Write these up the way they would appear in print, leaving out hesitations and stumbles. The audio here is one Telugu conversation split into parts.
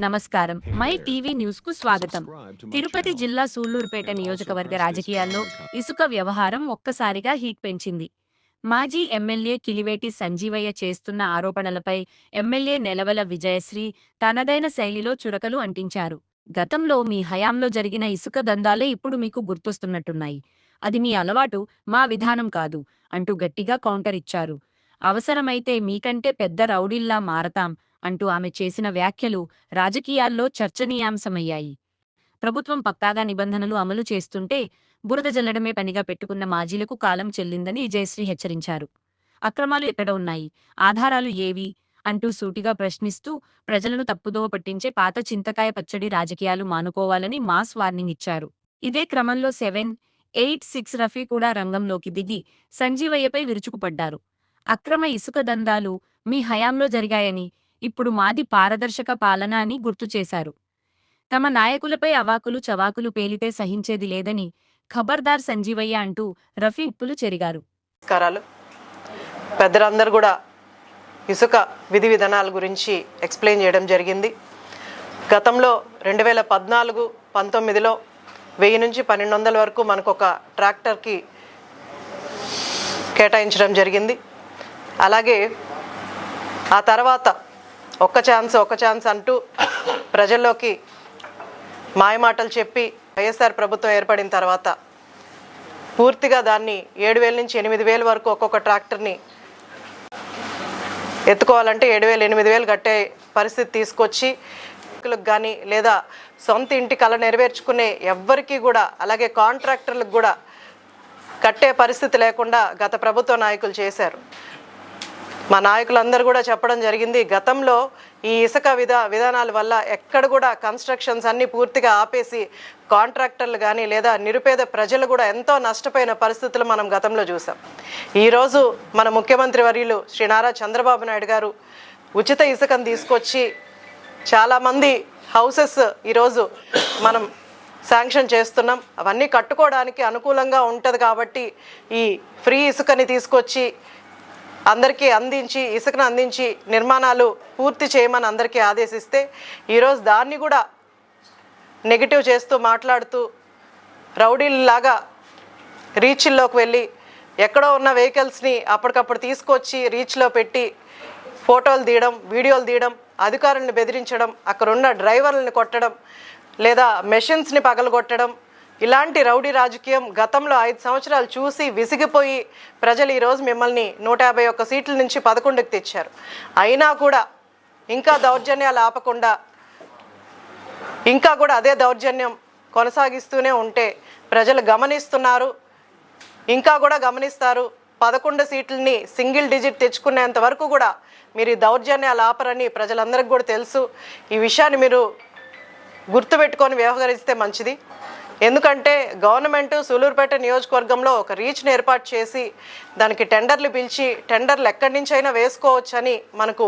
నమస్కారం. మై టీవీ న్యూస్ కు స్వాగతం. తిరుపతి జిల్లా సూళ్లూరుపేట నియోజకవర్గ రాజకీయాల్లో ఇసుక వ్యవహారం ఒక్కసారిగా హీట్ పెంచింది. మాజీ ఎమ్మెల్యే కిలివేటి సంజీవయ్య చేస్తున్న ఆరోపణలపై ఎమ్మెల్యే నెలవల విజయశ్రీ తనదైన శైలిలో చురకలు అంటించారు. గతంలో మీ హయాంలో జరిగిన ఇసుక దందాలే ఇప్పుడు మీకు గుర్తొస్తున్నట్టున్నాయి. అది మీ అలవాటు, మా విధానం కాదు అంటూ గట్టిగా కౌంటర్ ఇచ్చారు. అవసరమైతే మీకంటే పెద్ద రౌడీల్లా మారతాం అంటూ ఆమె చేసిన వ్యాఖ్యలు రాజకీయాల్లో చర్చనీయాంశమయ్యాయి. ప్రభుత్వం పక్కాగా నిబంధనలు అమలు చేస్తుంటే బురద జల్లడమే పనిగా పెట్టుకున్న మాజీలకు కాలం చెల్లిందని విజయశ్రీ హెచ్చరించారు. అక్రమాలు ఎక్కడ ఉన్నాయి, ఆధారాలు ఏవి అంటూ సూటిగా ప్రశ్నిస్తూ ప్రజలను తప్పుదోవ పట్టించే పాత చింతకాయ పచ్చడి రాజకీయాలు మానుకోవాలని మాస్ వార్నింగ్ ఇచ్చారు. ఇదే క్రమంలో 786 రఫీ కూడా రంగంలోకి దిగి సంజీవయ్యపై విరుచుకుపడ్డారు. అక్రమ ఇసుక దందాలు మీ హయాంలో జరిగాయని, ఇప్పుడు మాది పారదర్శక పాలన అని గుర్తు చేశారు. తమ నాయకులపై అవాకులు చవాకులు పేలితే సహించేది లేదని ఖబర్దార్ సంజీవయ్య అంటూ రఫీ ఉప్పులు చెరిగారు. పెద్దలందరూ కూడా ఇసుక విధి విధానాల గురించి ఎక్స్ప్లెయిన్ చేయడం జరిగింది. గతంలో 2014-19లో 1000 నుంచి 1200 వరకు మనకు ఒక ట్రాక్టర్కి కేటాయించడం జరిగింది. అలాగే ఆ తర్వాత ఒక్క ఛాన్స్ అంటూ ప్రజల్లోకి మాయమాటలు చెప్పి వైఎస్ఆర్ ప్రభుత్వం ఏర్పడిన తర్వాత పూర్తిగా దాన్ని 7,000 నుంచి 8,000 వరకు ఒక్కొక్క ట్రాక్టర్ని ఎత్తుకోవాలంటే 7,000, 8,000 కట్టే పరిస్థితి తీసుకొచ్చి కానీ లేదా సొంత ఇంటి కళ నెరవేర్చుకునే ఎవ్వరికీ కూడా, అలాగే కాంట్రాక్టర్లకు కూడా కట్టే పరిస్థితి లేకుండా గత ప్రభుత్వ నాయకులు చేశారు. మా నాయకులందరూ కూడా చెప్పడం జరిగింది, గతంలో ఈ ఇసుక విధానాల వల్ల ఎక్కడ కూడా కన్స్ట్రక్షన్స్ అన్నీ పూర్తిగా ఆపేసి కాంట్రాక్టర్లు కానీ లేదా నిరుపేద ప్రజలు కూడా ఎంతో నష్టపోయిన పరిస్థితులు మనం గతంలో చూసాం. ఈరోజు మన ముఖ్యమంత్రి వర్యులు శ్రీ నారా చంద్రబాబు నాయుడు గారు ఉచిత ఇసుకను తీసుకొచ్చి చాలామంది హౌసెస్ ఈరోజు మనం శాంక్షన్ చేస్తున్నాం. అవన్నీ కట్టుకోవడానికి అనుకూలంగా ఉంటుంది కాబట్టి ఈ ఫ్రీ ఇసుకని తీసుకొచ్చి అందరికీ అందించి, ఇసుకను అందించి నిర్మాణాలు పూర్తి చేయమని అందరికీ ఆదేశిస్తే ఈరోజు దాన్ని కూడా నెగిటివ్ చేస్తూ మాట్లాడుతూ రౌడీల్లాగా రీచ్ల్లోకి వెళ్ళి ఎక్కడో ఉన్న వెహికల్స్ని అప్పటికప్పుడు తీసుకొచ్చి రీచ్లో పెట్టి ఫోటోలు తీయడం, వీడియోలు తీయడం, అధికారులను బెదిరించడం, అక్కడున్న డ్రైవర్లను కొట్టడం లేదా మెషిన్స్ని పగలగొట్టడం, ఇలాంటి రౌడీ రాజకీయం గతంలో 5 సంవత్సరాలు చూసి విసిగిపోయి ప్రజలు ఈరోజు మిమ్మల్ని 151 సీట్ల నుంచి 11కి తెచ్చారు. అయినా కూడా ఇంకా దౌర్జన్యాలు ఆపకుండా ఇంకా కూడా అదే దౌర్జన్యం కొనసాగిస్తూనే ఉంటే ప్రజలు గమనిస్తున్నారు, ఇంకా కూడా గమనిస్తారు. 11 సీట్లని సింగిల్ డిజిట్ తెచ్చుకునేంత వరకు కూడా మీరు ఈ దౌర్జన్యాలు ఆపరని ప్రజలందరికీ కూడా తెలుసు. ఈ విషయాన్ని మీరు గుర్తుపెట్టుకొని వ్యవహరిస్తే మంచిది. ఎందుకంటే గవర్నమెంట్ సూళ్లూరుపేట నియోజకవర్గంలో ఒక రీచ్ని ఏర్పాటు చేసి దానికి టెండర్లు పిలిచి టెండర్లు ఎక్కడి నుంచైనా వేసుకోవచ్చని మనకు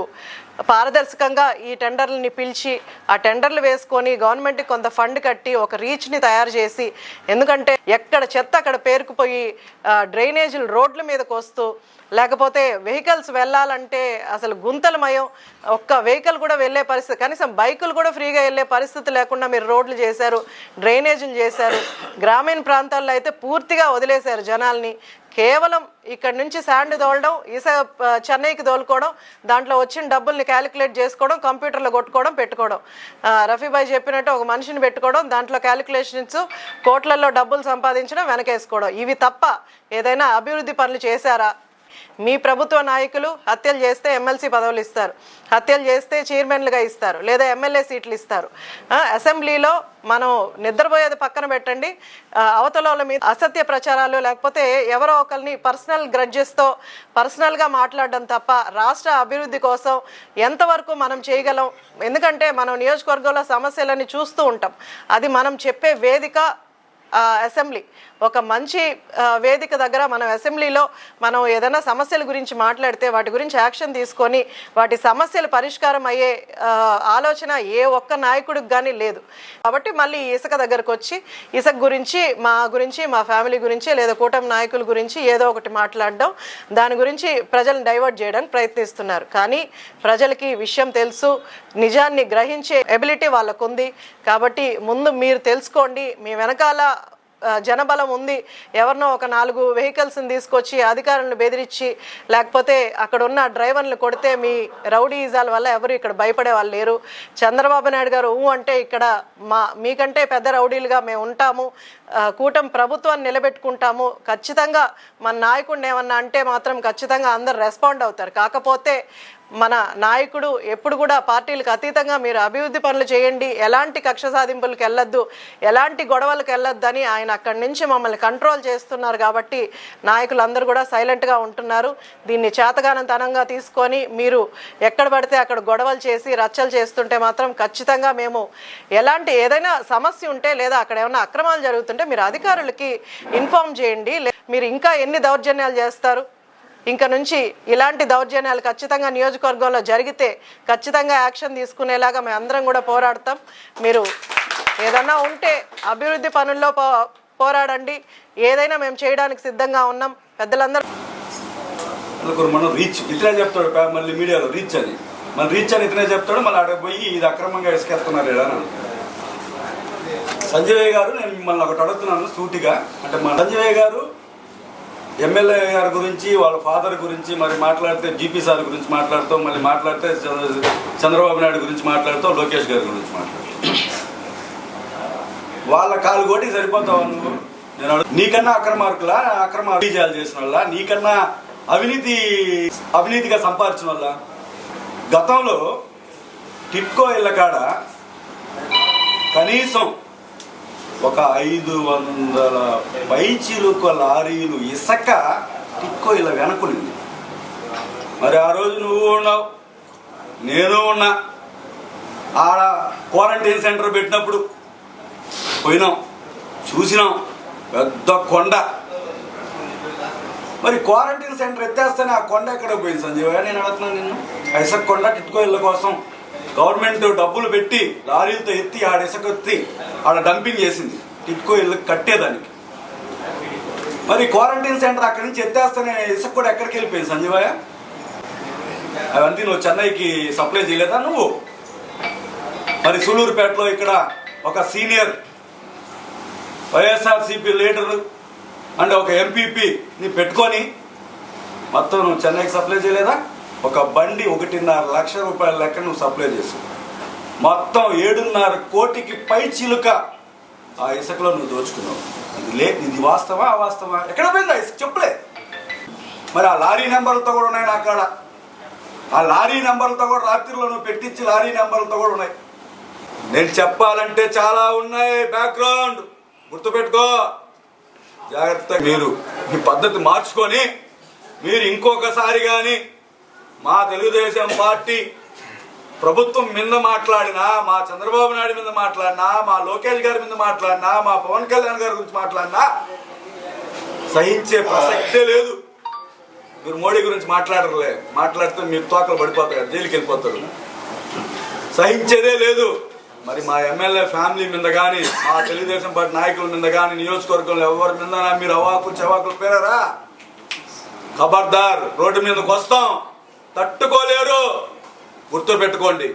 పారదర్శకంగా ఈ టెండర్లని పిలిచి ఆ టెండర్లు వేసుకొని గవర్నమెంట్కి కొంత ఫండ్ కట్టి ఒక రీచ్ని తయారు చేసి, ఎందుకంటే ఎక్కడ చెత్త అక్కడ పేరుకుపోయి డ్రైనేజీలు రోడ్ల మీదకి వస్తూ లేకపోతే వెహికల్స్ వెళ్ళాలంటే అసలు గుంతలమయం, ఒక్క వెహికల్ కూడా వెళ్ళే పరిస్థితి, కనీసం బైకులు కూడా ఫ్రీగా వెళ్ళే పరిస్థితి లేకుండా మీరు రోడ్లు చేశారు, డ్రైనేజీలు చేశారు. గ్రామీణ ప్రాంతాల్లో అయితే పూర్తిగా వదిలేశారు జనాల్ని. కేవలం ఇక్కడ నుంచి శాండ్ తోలడం, చెన్నైకి తోలుకోవడం, దాంట్లో వచ్చిన డబ్బుల్ని క్యాలిక్యులేట్ చేసుకోవడం, కంప్యూటర్లో కొట్టుకోవడం, పెట్టుకోవడం. రఫీబాయ్ చెప్పినట్టు ఒక మనిషిని పెట్టుకోవడం, దాంట్లో క్యాలిక్యులేషన్స్, కోట్లలో డబ్బులు సంపాదించడం, వెనకేసుకోవడం. ఇవి తప్ప ఏదైనా అభివృద్ధి పనులు చేశారా? మీ ప్రభుత్వ నాయకులు హత్యలు చేస్తే ఎమ్మెల్సీ పదవులు ఇస్తారు, హత్యలు చేస్తే చైర్మన్లుగా ఇస్తారు, లేదా ఎమ్మెల్యే సీట్లు ఇస్తారు. అసెంబ్లీలో మనం నిద్రపోయేది పక్కన పెట్టండి, అవతల మీద అసత్య ప్రచారాలు లేకపోతే ఎవరో ఒకరిని పర్సనల్ గ్రడ్జెస్తో పర్సనల్గా మాట్లాడడం తప్ప రాష్ట్ర అభివృద్ధి కోసం ఎంతవరకు మనం చేయగలం? ఎందుకంటే మనం నియోజకవర్గంలో సమస్యలని చూస్తూ ఉంటాం. అది మనం చెప్పే వేదిక అసెంబ్లీ. ఒక మంచి వేదిక దగ్గర మనం అసెంబ్లీలో మనం ఏదైనా సమస్యల గురించి మాట్లాడితే వాటి గురించి యాక్షన్ తీసుకొని వాటి సమస్యలు పరిష్కారం అయ్యే ఆలోచన ఏ ఒక్క నాయకుడికి కానీ లేదు. కాబట్టి మళ్ళీ ఇసుక దగ్గరకు వచ్చి ఇసుక గురించి మా ఫ్యామిలీ గురించి లేదా కూటమి నాయకుల గురించి ఏదో ఒకటి మాట్లాడడం, దాని గురించి ప్రజలను డైవర్ట్ చేయడానికి ప్రయత్నిస్తున్నారు. కానీ ప్రజలకి విషయం తెలుసు, నిజాన్ని గ్రహించే ఎబిలిటీ వాళ్ళకు ఉంది. కాబట్టి ముందు మీరు తెలుసుకోండి, మీ వెనకాల జనబలం ఉంది. ఎవరినో ఒక 4 వెహికల్స్ని తీసుకొచ్చి అధికారులను బెదిరించి లేకపోతే అక్కడ ఉన్న డ్రైవర్లు కొడితే మీ రౌడీజాల వల్ల ఎవరు ఇక్కడ భయపడే వాళ్ళు లేరు. చంద్రబాబు నాయుడు గారు అంటే ఇక్కడ మీకంటే పెద్ద రౌడీలుగా మేము ఉంటాము, కూటమి ప్రభుత్వాన్ని నిలబెట్టుకుంటాము, ఖచ్చితంగా మన నాయకుడిని ఏమన్నా అంటే మాత్రం ఖచ్చితంగా అందరు రెస్పాండ్ అవుతారు. కాకపోతే మన నాయకుడు ఎప్పుడు కూడా పార్టీలకు అతీతంగా మీరు అభివృద్ధి పనులు చేయండి, ఎలాంటి కక్ష సాధింపులకు వెళ్ళొద్దు, ఎలాంటి గొడవలకు వెళ్ళొద్దు అని ఆయన అక్కడి నుంచి మమ్మల్ని కంట్రోల్ చేస్తున్నారు. కాబట్టి నాయకులందరూ కూడా సైలెంట్గా ఉంటున్నారు. దీన్ని చేతగానంతనంగా తీసుకొని మీరు ఎక్కడ పడితే అక్కడ గొడవలు చేసి రచ్చలు చేస్తుంటే మాత్రం ఖచ్చితంగా మేము ఏదైనా సమస్య ఉంటే లేదా అక్కడ ఏమైనా అక్రమాలు జరుగుతుంటే మీరు అధికారులకి ఇన్ఫార్మ్ చేయండి. మీరు ఇంకా ఎన్ని దౌర్జన్యాలు చేస్తారు? ఇంకా నుంచి ఇలాంటి దౌర్జన్యాలు ఖచ్చితంగా నియోజకవర్గంలో జరిగితే ఖచ్చితంగా యాక్షన్ తీసుకునేలాగా మేము అందరం కూడా పోరాడతాం. మీరు ఏదన్నా ఉంటే అభివృద్ధి పనుల్లో పోరాడండి, ఏదైనా మేము చేయడానికి సిద్ధంగా ఉన్నాం. పెద్దలందరూ మనం రీచ్ ఇతనే చెప్తాడు, మళ్ళీ మీడియాలో రీచ్ అని ఇతనే చెప్తాడు. మళ్ళీ అక్కడ పోయి ఇది అక్రమంగా ఇసుకెత్తున్నారు ఏడాను. సంజయ్ గారు, నేను మిమ్మల్ని ఒకటి అడుగుతున్నాను సూటిగా, అంటే మా సంజయ్ గారు ఎమ్మెల్యే గారి గురించి వాళ్ళ ఫాదర్ గురించి మరి మాట్లాడితే జీపీ సార్ గురించి మాట్లాడుతాం, మళ్ళీ మాట్లాడితే చంద్రబాబు నాయుడు గురించి మాట్లాడుతాం, లోకేష్ గారి గురించి మాట్లాడుతాం. వాళ్ళ కాలు కోటికి సరిపోతావు నువ్వు? నేను నీకన్నా అక్రమ విజయాలు చేసిన వాళ్ళ, నీకన్నా అవినీతిగా సంపాదించిన వాళ్ళ. గతంలో టిట్కో ఇళ్ళ కాడ కనీసం ఒక 500 పైచిలుక లారీలు ఇసుక టిక్కో ఇలా వెనకునింది. మరి ఆ రోజు నువ్వు ఉన్నావు, నేను ఉన్నా. ఆడ క్వారంటైన్ సెంటర్ పెట్టినప్పుడు పోయినాం, చూసినాం, పెద్ద కొండ. మరి క్వారంటైన్ సెంటర్ ఎత్తేస్తేనే ఆ కొండ ఎక్కడ పోయింది సంజీవ? నేను అడుగుతున్నాను నిన్ను. ఇసుక కొండ టిట్కో ఇళ్ళ కోసం గవర్నమెంట్ డబ్బులు పెట్టి లారీలతో ఎత్తి ఆడ ఇసుక ఎత్తి ఆడ డంపింగ్ చేసింది టిట్కో ఇళ్ళకి కట్టేదానికి. మరి క్వారంటైన్ సెంటర్ అక్కడి నుంచి ఎత్తేస్తేనే ఇసుక కూడా ఎక్కడికి వెళ్ళిపోయింది సంజీవయ్య? అవన్నీ నువ్వు చెన్నైకి సప్లై చేయలేదా నువ్వు? మరి సూళ్ళూరుపేటలో ఇక్కడ ఒక సీనియర్ వైఎస్ఆర్సీపీ లీడరు అంటే ఒక ఎంపీపీని పెట్టుకొని మొత్తం నువ్వు చెన్నైకి సప్లై చేయలేదా? ఒక బండి 1.5 లక్ష రూపాయల లెక్క నువ్వు సప్లై చేసావు. మొత్తం 7.5 కోటికి పై చిలుక ఆ ఇసుకలో నువ్వు దోచుకున్నావు. ఇది వాస్తవా అవాస్తవా? ఎక్కడ పోయిందా ఇసుక? చెప్పులే. మరి ఆ లారీ నెంబర్లతో కూడా ఉన్నాయి నా కాడ. ఆ లారీ నెంబర్లతో కూడా రాత్రిలో నువ్వు పెట్టించి లారీ నెంబర్లతో కూడా ఉన్నాయి. నేను చెప్పాలంటే చాలా ఉన్నాయి, బ్యాక్గ్రౌండ్ గుర్తుపెట్టుకో. జాగ్రత్త, మీరు మీ పద్ధతి మార్చుకొని మీరు ఇంకొకసారి కానీ మా తెలుగుదేశం పార్టీ ప్రభుత్వం మీద మాట్లాడినా, మా చంద్రబాబు నాయుడు మీద మాట్లాడినా, మా లోకేష్ గారి మీద మాట్లాడినా, మా పవన్ కళ్యాణ్ గారి గురించి మాట్లాడినా సహించే ప్రసక్తే లేదు. మీరు మోడీ గురించి మాట్లాడితే మీరు తోకలు పడిపోతారు, జైలుకి వెళ్ళిపోతారు. సహించేదే లేదు. మరి మా ఎమ్మెల్యే ఫ్యామిలీ మీద కానీ, మా తెలుగుదేశం పార్టీ నాయకుల మీద కానీ, నియోజకవర్గంలో ఎవరి మీద మీరు అవాకులు చెవాకులు పేరారా, ఖబర్దార్, రోడ్డు మీదకి వస్తాం, తట్టుకోలేరు. గుర్తు పెట్టుకోండి.